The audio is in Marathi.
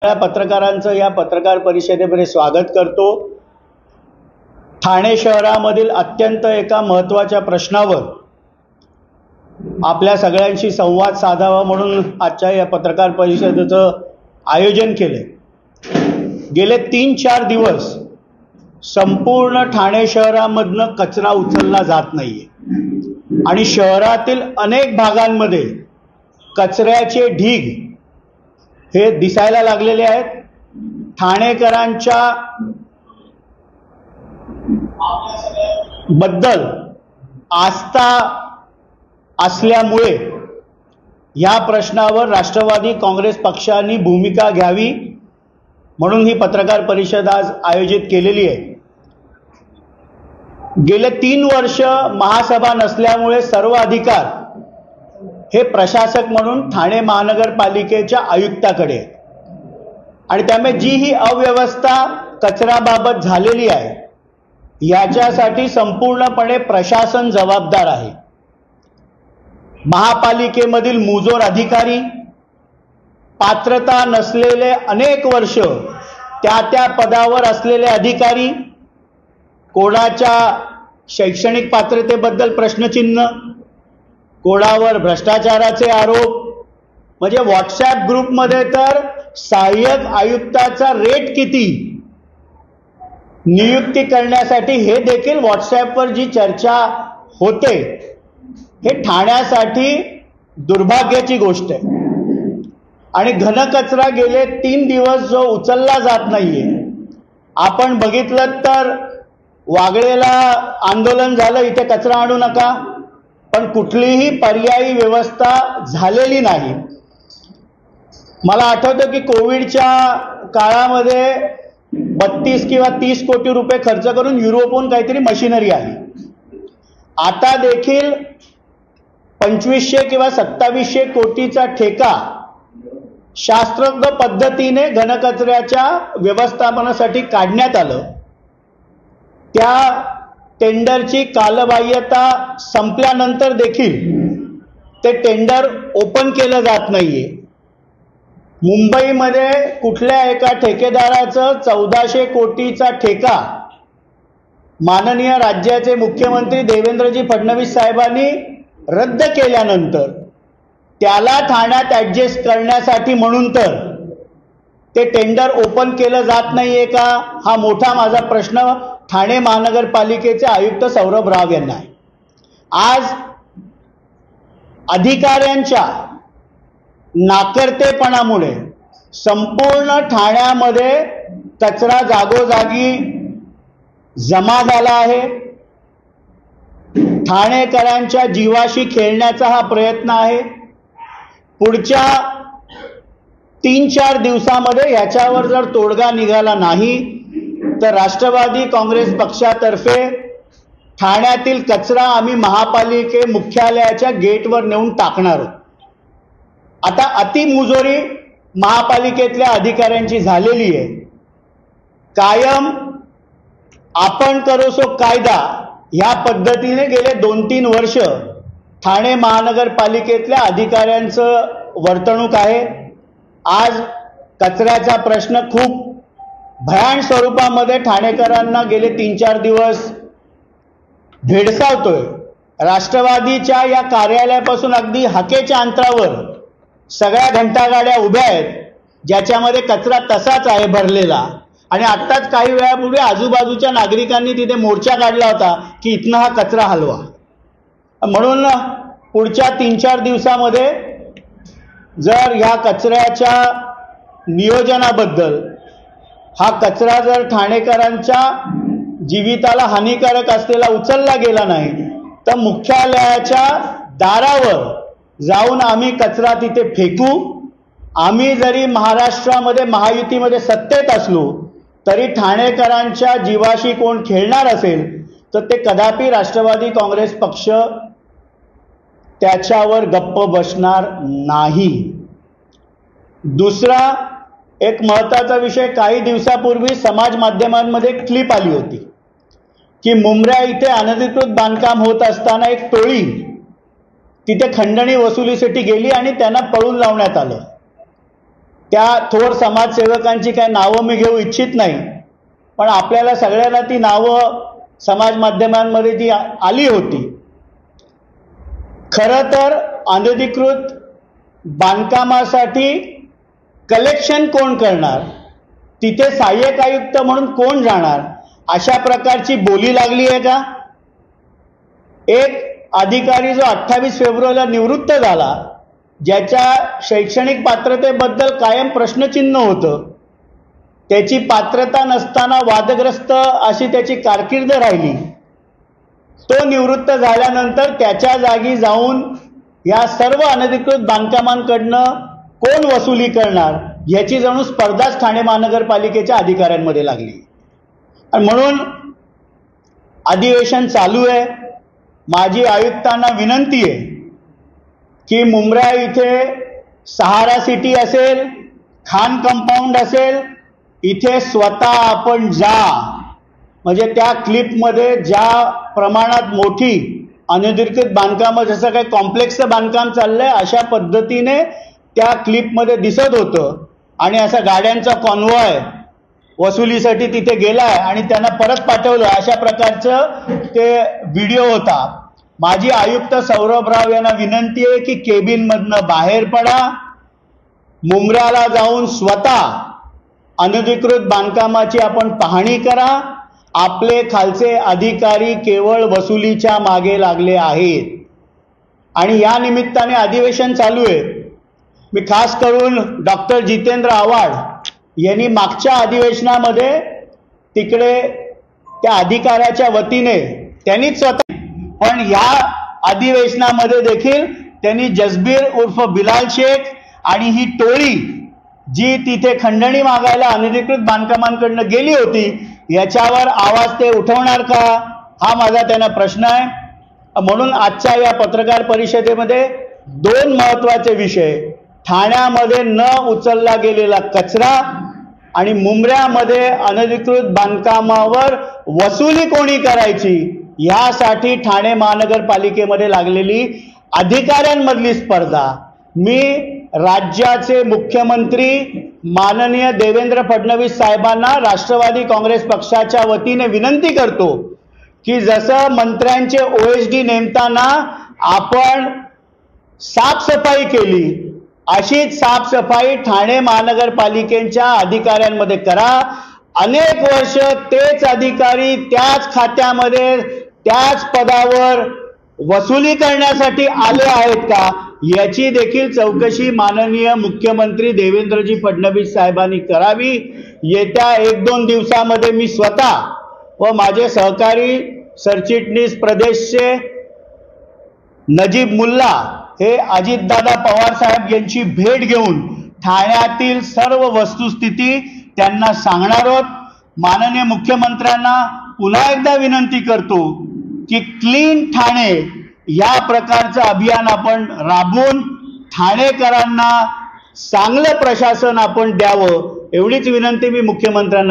पत्रकारांचं या पत्रकार परिषदेमध्ये स्वागत करतो। ठाणे शहरामधील अत्यंत एका महत्त्वाच्या प्रश्नावर आपल्या सगळ्यांशी संवाद साधावा म्हणून आजच्या या पत्रकार परिषदेचं आयोजन केले। गेले 3-4 दिवस संपूर्ण ठाणे शहरामधनं कचरा उचलला जात नाहीये आणि शहरातील अनेक भागांमध्ये कचऱ्याचे ढीग हे दिसायला लागलेले आहेत। ठाणेकरांच्या बद्दल आस्था असल्यामुळे या प्रश्नावर राष्ट्रवादी काँग्रेस पक्षाने भूमिका घ्यावी म्हणून ही पत्रकार परिषद आज आयोजित केलेली आहे। गेले 3 वर्ष महासभा नसल्यामुळे सर्व अधिकार हे प्रशासक म्हणून ठाणे महानगरपालिकेच्या आयुक्ताकडे आणि त्यामुळे जी ही अव्यवस्था कचऱ्याबाबत झालेली आहे याच्यासाठी संपूर्णपणे प्रशासन जबाबदार आहे। महापालिकेमधील मुजोर अधिकारी, पात्रता नसलेले अनेक वर्ष त्या पदावर असलेले अधिकारी, कोणाच्या शैक्षणिक पात्रतेबद्दल प्रश्नचिन्ह, कोणावर भ्रष्टाचाराचे आरोप, म्हणजे व्हॉट्सॲप ग्रुपमध्ये तर सहाय्यक आयुक्ताचा रेट किती नियुक्ती करण्यासाठी हे देखील व्हॉट्सॲपवर जी चर्चा होते हे ठाण्यासाठी दुर्भाग्याची गोष्ट आहे। आणि घनकचरा गेले 3 दिवस जो उचलला जात नाहीये, आपण बघितलं तर वागळेला आंदोलन झालं, इथे कचरा आणू नका, पण कुठलीही पर्यायी व्यवस्था झालेली नाही। मला आठवतं की कोविडच्या काळामध्ये 32 किंवा 30 कोटी रुपये खर्च करून युरोपहून काहीतरी मशिनरी आली। आता देखील 2500 किंवा 2700 कोटीचा ठेका शास्त्रोक्त पद्धतीने घनकचऱ्याच्या व्यवस्थापनासाठी काढण्यात आलं। त्या टेंडरची कालबाह्यता संपल्यानंतर देखील ते टेंडर ओपन केलं जात नाहीये। मुंबईमध्ये कुठल्या एका ठेकेदाराचं 1400 कोटीचा ठेका माननीय राज्याचे मुख्यमंत्री देवेंद्रजी फडणवीस साहेबांनी रद्द केल्यानंतर त्याला ठाण्यात ॲडजस्ट करण्यासाठी म्हणून तर ते टेंडर ओपन केलं जात नाहीये का, हा मोठा माझा प्रश्न ठाणे महानगरपालिकेचे आयुक्त सौरभ राव यांना आहे। आज अधिकाऱ्यांच्या नाकर्तेपणामुळे संपूर्ण ठाण्यामध्ये कचरा जागोजागी जमा झाला आहे। ठाणेकरांच्या जीवाशी खेळण्याचा हा प्रयत्न आहे। पुढच्या 3-4 दिवसामध्ये याच्यावर जर तोडगा निघाला नाही तर राष्ट्रवादी काँग्रेस पक्षातर्फे ठाण्यातील कचरा आम्ही महापालिके मुख्यालयाच्या गेटवर नेऊन टाकणार आहोत। आता अतिमुजोरी महापालिकेतल्या अधिकाऱ्यांची झालेली आहे। कायम आपण करो सो कायदा ह्या पद्धतीने गेले 2-3 वर्ष ठाणे महानगरपालिकेतल्या अधिकाऱ्यांचं वर्तणूक आहे। आज कचऱ्याचा प्रश्न खूप भयान स्वरूपामध्ये ठाणेकरांना गेले 3-4 दिवस भेडसावतोय। राष्ट्रवादीच्या या कार्यालयापासून अगदी हाकेच्या अंतरावर सगळ्या घंटागाड्या उभ्या आहेत ज्याच्यामध्ये कचरा तसाच आहे भरलेला। आणि आत्ताच काही वेळापूर्वी आजूबाजूच्या नागरिकांनी तिथे मोर्चा काढला होता की इथनं हा कचरा हलवा। म्हणून पुढच्या 3-4 दिवसामध्ये जर ह्या कचऱ्याच्या नियोजनाबद्दल हा कचरा जर ठाणेकरांच्या जीविताला हानिकारक असलेला उचलला गेला नाही तर मुख्यालयाच्या दारावर जाऊन आम्ही कचरा तिथे फेकू। आम्ही जरी महाराष्ट्रामध्ये महायुतीमध्ये सत्तेत असलो तरी ठाणेकरांच्या जीवाशी कोण खेळणार असेल तर ते कदापि राष्ट्रवादी काँग्रेस पक्ष त्याच्यावर गप्प बसणार नाही। दुसरा एक महत्त्वाचा विषय, काही दिवसापूर्वी समाज माध्यमांमध्ये एक क्लिप आली होती की मुंब्रा इथे अनधिकृत बांधकाम होत असताना एक टोळी तिथे खंडणी वसुलीसाठी गेली आणि त्यांना पळून लावण्यात आलं। त्या थोर समाजसेवकांची काही नावं मी घेऊ इच्छित नाही, पण आपल्याला सगळ्यांना ती नावं समाज माध्यमांमध्ये ती आली होती. खरं तर अनधिकृत बांधकामासाठी कलेक्शन कोण करणार, तिथे सहाय्यक आयुक्त म्हणून कोण जाणार, अशा प्रकारची बोली लागली आहे का? एक अधिकारी जो 28 फेब्रुवारीला निवृत्त झाला, ज्याच्या शैक्षणिक पात्रतेबद्दल कायम प्रश्नचिन्ह होतं, त्याची पात्रता नसताना वादग्रस्त अशी त्याची कारकीर्द राहिली, तो निवृत्त झाल्यानंतर त्याच्या जागी जाऊन या सर्व अनधिकृत बांधकामांकडनं कोण वसुली करणार याची जणू स्पर्धाच ठाणे महानगरपालिकेच्या अधिकाऱ्यांमध्ये लागली. आणि म्हणून अधिवेशन चालू आहे. माझी आयुक्तांना विनंती आहे की मुंब्रा इथे सहारा सिटी असेल, खान कंपाऊंड असेल, इथे स्वतः आपण जा. म्हणजे त्या क्लिपमध्ये ज्या प्रमाणात मोठी अनधिकृत बांधकामं, जसं काही कॉम्प्लेक्सचं बांधकाम चाललंय अशा पद्धतीने त्या क्लिपमध्ये दिसत होतं. आणि असा गाड्यांचा कॉन्वॉय वसुलीसाठी तिथे गेलाय आणि त्यांना परत पाठवलं, अशा प्रकारचं ते व्हिडिओ होता. माझी आयुक्त सौरभ राव यांना विनंती आहे की केबिनमधनं बाहेर पडा, मुंब्र्याला जाऊन स्वतः अनधिकृत बांधकामाची आपण पाहणी करा. आपले खालचे अधिकारी केवळ वसुलीच्या मागे लागले आहेत. आणि या निमित्ताने अधिवेशन चालू आहे. मी खास करून डॉक्टर जितेंद्र आव्हाड यांनी मागच्या अधिवेशनामध्ये तिकडे त्या अधिकाऱ्याच्या वतीने त्यांनी स्वतः, पण या अधिवेशनामध्ये देखील त्यांनी जसबीर उर्फ बिलाल शेख आणि ही टोळी जी तिथे खंडणी मागायला अनधिकृत बांधकामांकडनं गेली होती याच्यावर आवाज ते उठवणार का, हा माझा त्यांना प्रश्न आहे. म्हणून आजच्या या पत्रकार परिषदेमध्ये दोन महत्त्वाचे विषय, ठाण्यामध्ये न उचलला गेलेला कचरा आणि मुंब्र्यामध्ये अनधिकृत बांधकामावर वसुली कोणी करायची, यासाठी ठाणे महानगरपालिकेमध्ये लागलेली अधिकाऱ्यांमधली स्पर्धा. मी राज्याचे मुख्यमंत्री माननीय देवेंद्र फडणवीस साहेबांना राष्ट्रवादी काँग्रेस पक्षाच्या वतीने विनंती करतो की जसं मंत्र्यांचे OSD नेमताना आपण साफसफाई केली, अशीच साफसफाई ठाणे महानगरपालिकेच्या अधिकाऱ्यांमध्ये करा. अनेक वर्ष तेच अधिकारी त्याच खात्यामध्ये त्याच पदावर वसुली करण्यासाठी आले आहेत का, याची देखील चौकशी माननीय मुख्यमंत्री देवेंद्रजी फडणवीस साहेबांनी करावी. येत्या 1-2 दिवसामध्ये मी स्वतः व माझे सहकारी सरचिटणीस प्रदेशचे नजीब मुल्ला हे अजितदादा पवार साहेब यांची भेट घेऊन ठाण्यातील सर्व वस्तुस्थिती त्यांना सांगणार आहोत. माननीय मुख्यमंत्र्यांना पुन्हा एकदा विनंती करतो की क्लीन ठाणे या प्रकारचं अभियान आपण राबवून ठाणेकरांना चांगलं प्रशासन आपण द्यावं, एवढीच विनंती मी मुख्यमंत्र्यांना